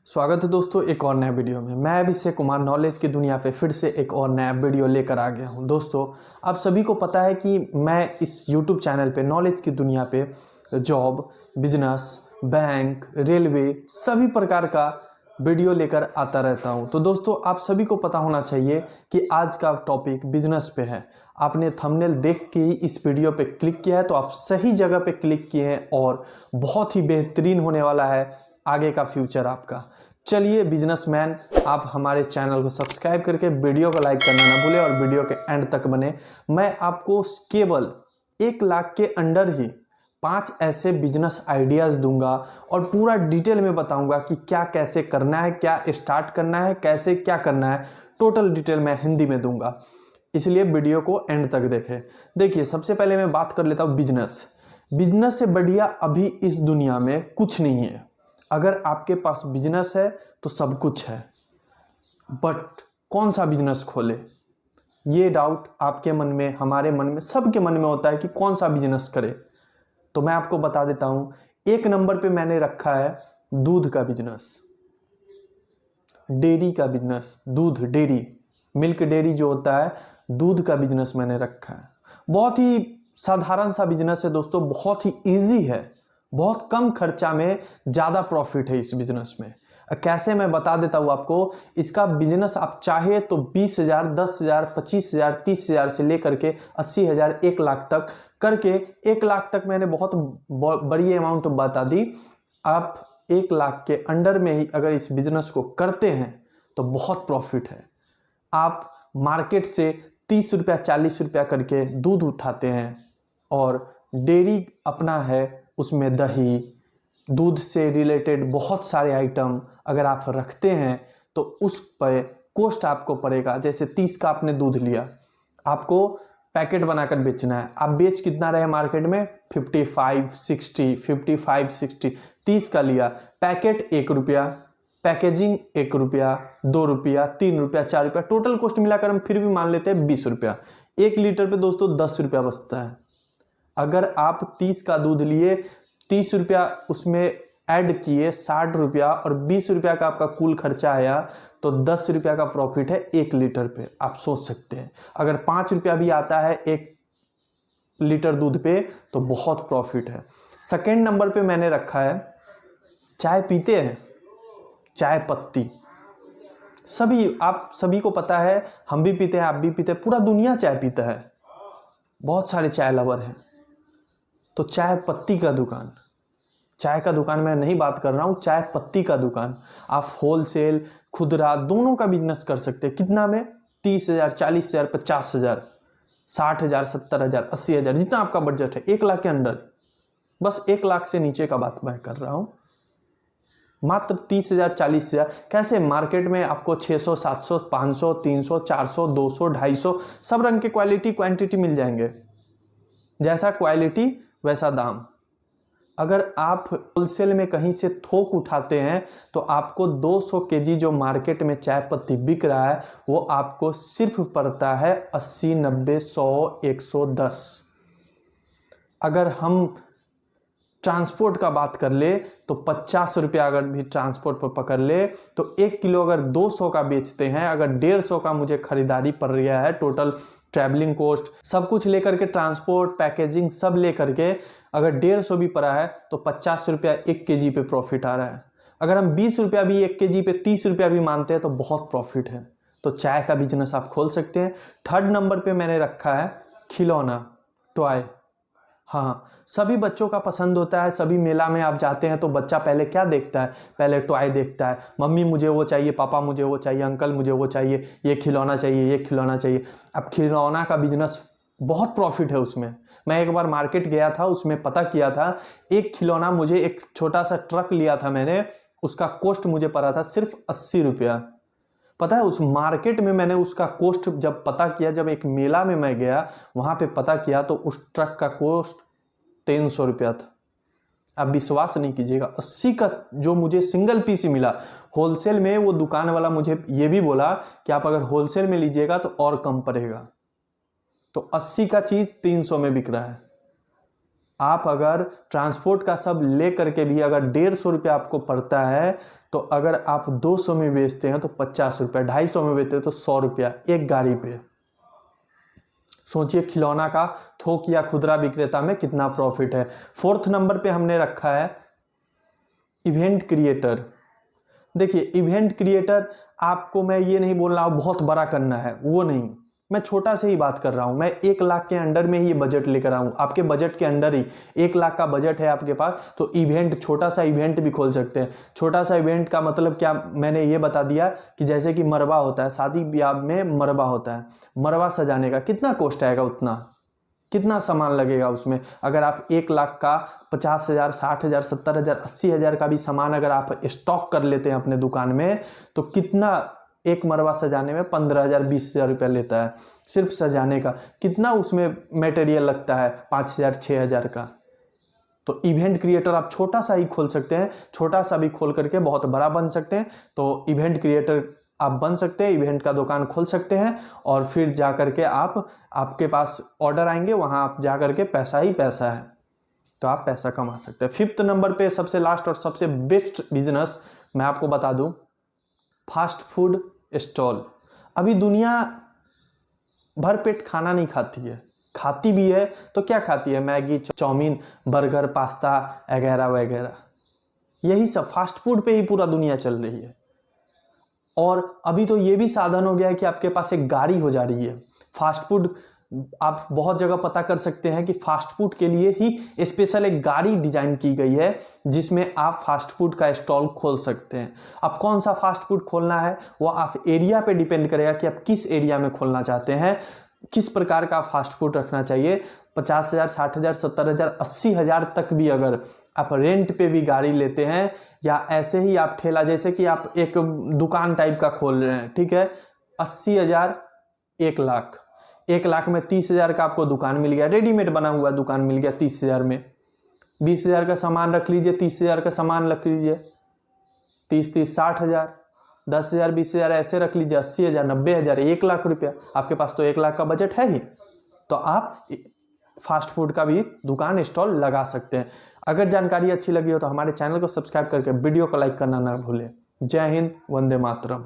स्वागत है दोस्तों एक और नए वीडियो में। मैं अभिषेक कुमार नॉलेज की दुनिया पे फिर से एक और नया वीडियो लेकर आ गया हूं। दोस्तों आप सभी को पता है कि मैं इस YouTube चैनल पे नॉलेज की दुनिया पे जॉब, बिजनेस, बैंक, रेलवे सभी प्रकार का वीडियो लेकर आता रहता हूं। तो दोस्तों आप सभी को पता होना चाहिए कि आज का टॉपिक बिजनेस पे है। आपने थंबनेल देख के ही इस वीडियो पे क्लिक किया है तो आप सही जगह पे क्लिक किए हैं और बहुत ही बेहतरीन होने वाला है आगे का फ्यूचर आपका। चलिए बिजनेसमैन, आप हमारे चैनल को सब्सक्राइब करके वीडियो को लाइक करना ना भूलें और वीडियो के एंड तक बने। मैं आपको केवल 1 लाख के अंडर ही 5 ऐसे बिजनेस आइडियाज़ दूंगा और पूरा डिटेल में बताऊंगा कि क्या कैसे करना है, क्या स्टार्ट करना है, कैसे क्या करना है। टोटल डिटेल मैं हिंदी में दूंगा, इसलिए वीडियो को एंड तक देखें। देखिए सबसे पहले मैं बात कर लेता हूँ बिजनेस। बिजनेस से बढ़िया अभी इस दुनिया में कुछ नहीं है। अगर आपके पास बिजनेस है तो सब कुछ है, बट कौन सा बिजनेस खोले, ये डाउट आपके मन में, हमारे मन में, सबके मन में होता है कि कौन सा बिजनेस करे। तो मैं आपको बता देता हूं, 1 नंबर पे मैंने रखा है दूध का बिजनेस, डेयरी का बिजनेस। दूध डेयरी, मिल्क डेयरी जो होता है, दूध का बिजनेस मैंने रखा है। बहुत ही साधारण सा बिजनेस है दोस्तों, बहुत ही इजी है, बहुत कम खर्चा में ज़्यादा प्रॉफिट है इस बिजनेस में। कैसे मैं बता देता हूँ आपको। इसका बिजनेस आप चाहे तो 20,000, 10,000, 25,000, 30,000 से लेकर के 80,000, 1 लाख तक करके, 1 लाख तक मैंने बहुत बड़ी अमाउंट बता दी। आप 1 लाख के अंडर में ही अगर इस बिजनेस को करते हैं तो बहुत प्रॉफिट है। आप मार्केट से 30 रुपया 40 रुपया करके दूध उठाते हैं और डेयरी अपना है, उसमें दही, दूध से रिलेटेड बहुत सारे आइटम अगर आप रखते हैं तो उस पर कॉस्ट आपको पड़ेगा। जैसे 30 का आपने दूध लिया, आपको पैकेट बनाकर बेचना है। आप बेच कितना रहे मार्केट में? 55, 60, 55, 60। 30 का लिया, पैकेट 1 रुपया, पैकेजिंग 1 रुपया, 2 रुपया, 3 रुपया, 4 रुपया, टोटल कॉस्ट मिलाकर हम फिर भी मान लेते हैं 20 रुपया। 1 लीटर पे दोस्तों 10 रुपया बचता है। अगर आप 30 का दूध लिए, 30 रुपया उसमें ऐड किए, 60 रुपया और 20 रुपया का आपका कुल खर्चा आया तो 10 रुपया का प्रॉफिट है 1 लीटर पे। आप सोच सकते हैं अगर 5 रुपया भी आता है 1 लीटर दूध पे तो बहुत प्रॉफिट है। सेकेंड नंबर पे मैंने रखा है, चाय पीते हैं, चाय पत्ती। आप सभी को पता है, हम भी पीते हैं, आप भी पीते हैं, पूरा दुनिया चाय पीता है, बहुत सारे चाय लवर हैं। तो चाय पत्ती का दुकान, चाय का दुकान मैं नहीं बात कर रहा हूँ, चाय पत्ती का दुकान। आप होलसेल, खुदरा दोनों का बिजनेस कर सकते हैं। कितना में? 30,000, 40,000, 50,000, 60,000, 70,000, 80,000, जितना आपका बजट है, 1 लाख के अंदर। बस 1 लाख से नीचे का बात मैं कर रहा हूँ, मात्र 30,000, 40,000। कैसे? मार्केट में आपको 600, 700, 500, 300, 400, 200, 250 सब रंग के क्वालिटी क्वांटिटी मिल जाएंगे। जैसा क्वालिटी वैसा दाम। अगर आप होलसेल में कहीं से थोक उठाते हैं तो आपको 200 केजी जो मार्केट में चाय पत्ती बिक रहा है वो आपको सिर्फ पड़ता है 80, 90, 100, 110। अगर हम ट्रांसपोर्ट का बात कर ले तो 50 रुपया अगर भी ट्रांसपोर्ट पर पकड़ ले तो 1 किलो अगर 200 का बेचते हैं, अगर 150 का मुझे खरीदारी पड़ रहा है, टोटल ट्रैवलिंग कॉस्ट सब कुछ लेकर के, ट्रांसपोर्ट, पैकेजिंग सब लेकर के अगर 150 भी पड़ा है तो 50 रुपया 1 केजी पे प्रॉफिट आ रहा है। अगर हम 20 रुपया भी 1 केजी पे, 30 रुपया भी मानते हैं तो बहुत प्रॉफिट है। तो चाय का बिजनेस आप खोल सकते हैं। थर्ड नंबर पे मैंने रखा है खिलौना, टॉय। हाँ, सभी बच्चों का पसंद होता है। सभी मेला में आप जाते हैं तो बच्चा पहले क्या देखता है? पहले टॉय देखता है, मम्मी मुझे वो चाहिए, पापा मुझे वो चाहिए, अंकल मुझे वो चाहिए, ये खिलौना चाहिए, ये खिलौना चाहिए। अब खिलौना का बिजनेस बहुत प्रॉफिट है उसमें। मैं एक बार मार्केट गया था, उसमें पता किया था, एक खिलौना मुझे, एक छोटा सा ट्रक लिया था मैंने, उसका कॉस्ट मुझे पड़ा था सिर्फ 80 रुपया। पता है उस मार्केट में मैंने उसका कॉस्ट जब पता किया, जब एक मेला में मैं गया वहां पे पता किया तो उस ट्रक का कॉस्ट 300 रुपया था। आप विश्वास नहीं कीजिएगा, 80 का जो मुझे सिंगल पीस ही मिला। होलसेल में वो दुकान वाला मुझे ये भी बोला कि आप अगर होलसेल में लीजिएगा तो और कम पड़ेगा। तो 80 का चीज 300 में बिक रहा है। आप अगर ट्रांसपोर्ट का सब ले करके भी अगर 150 रुपया आपको पड़ता है तो अगर आप 200 में बेचते हैं तो 50 रुपया, 250 में बेचते हैं तो 100 रुपया एक गाड़ी पे। सोचिए खिलौना का थोक या खुदरा विक्रेता में कितना प्रॉफिट है। 4th नंबर पे हमने रखा है इवेंट क्रिएटर। देखिए इवेंट क्रिएटर, आपको मैं ये नहीं बोल रहा हूँ बहुत बड़ा करना है, वो नहीं, मैं छोटा से ही बात कर रहा हूँ। मैं 1 लाख के अंडर में ही ये बजट लेकर आऊँ, आपके बजट के अंडर ही 1 लाख का बजट है आपके पास, तो इवेंट, छोटा सा इवेंट भी खोल सकते हैं। छोटा सा इवेंट का मतलब क्या, मैंने ये बता दिया कि जैसे कि मरवा होता है, शादी ब्याह में मरवा होता है, मरवा सजाने का कितना कॉस्ट आएगा, उतना कितना सामान लगेगा उसमें। अगर आप 1 लाख का 50,000, 60,000, 70,000, 80,000 का भी सामान अगर आप स्टॉक कर लेते हैं अपने दुकान में, तो कितना एक मरवा सजाने में 15,000, 20,000 रुपया लेता है सिर्फ सजाने का। कितना उसमें मटेरियल लगता है, 5,000, 6,000 का। तो इवेंट क्रिएटर आप छोटा सा ही खोल सकते हैं, छोटा सा भी खोल करके बहुत बड़ा बन सकते हैं। तो इवेंट क्रिएटर आप बन सकते हैं, इवेंट का दुकान खोल सकते हैं, और फिर जा करके आपके पास ऑर्डर आएंगे, वहां आप जा करके पैसा ही पैसा है, तो आप पैसा कमा सकते हैं। 5th नंबर पे सबसे लास्ट और सबसे बेस्ट बिजनेस मैं आपको बता दूं, फास्ट फूड स्टॉल। अभी दुनिया भरपेट खाना नहीं खाती है, खाती भी है तो क्या खाती है, मैगी, चाउमीन, बर्गर, पास्ता वगैरह वगैरह, यही सब फास्ट फूड पे ही पूरा दुनिया चल रही है। और अभी तो ये भी साधन हो गया है कि आपके पास एक गाड़ी हो जा रही है। फास्ट फूड आप बहुत जगह पता कर सकते हैं कि फास्ट फूड के लिए ही स्पेशल एक गाड़ी डिजाइन की गई है, जिसमें आप फास्ट फूड का स्टॉल खोल सकते हैं। अब कौन सा फास्ट फूड खोलना है वो आप एरिया पे डिपेंड करेगा कि आप किस एरिया में खोलना चाहते हैं, किस प्रकार का फास्ट फूड रखना चाहिए। 50,000, 60,000, 70,000, 80,000 तक भी अगर आप रेंट पे भी गाड़ी लेते हैं, या ऐसे ही आप ठेला, जैसे कि आप एक दुकान टाइप का खोल रहे हैं, ठीक है, 80,000, 1 लाख, 1 लाख में 30,000 का आपको दुकान मिल गया, रेडीमेड बना हुआ दुकान मिल गया 30,000 में। 20,000 का सामान रख लीजिए, 30,000 का सामान रख लीजिए, 30, 60,000, 10,000, 20,000 ऐसे रख लीजिए, 80,000, 90,000, 1 लाख रुपया। आपके पास तो 1 लाख का बजट है ही, तो आप फास्ट फूड का भी दुकान स्टॉल लगा सकते हैं। अगर जानकारी अच्छी लगी हो तो हमारे चैनल को सब्सक्राइब करके वीडियो को लाइक करना ना भूलें। जय हिंद, वंदे मातरम।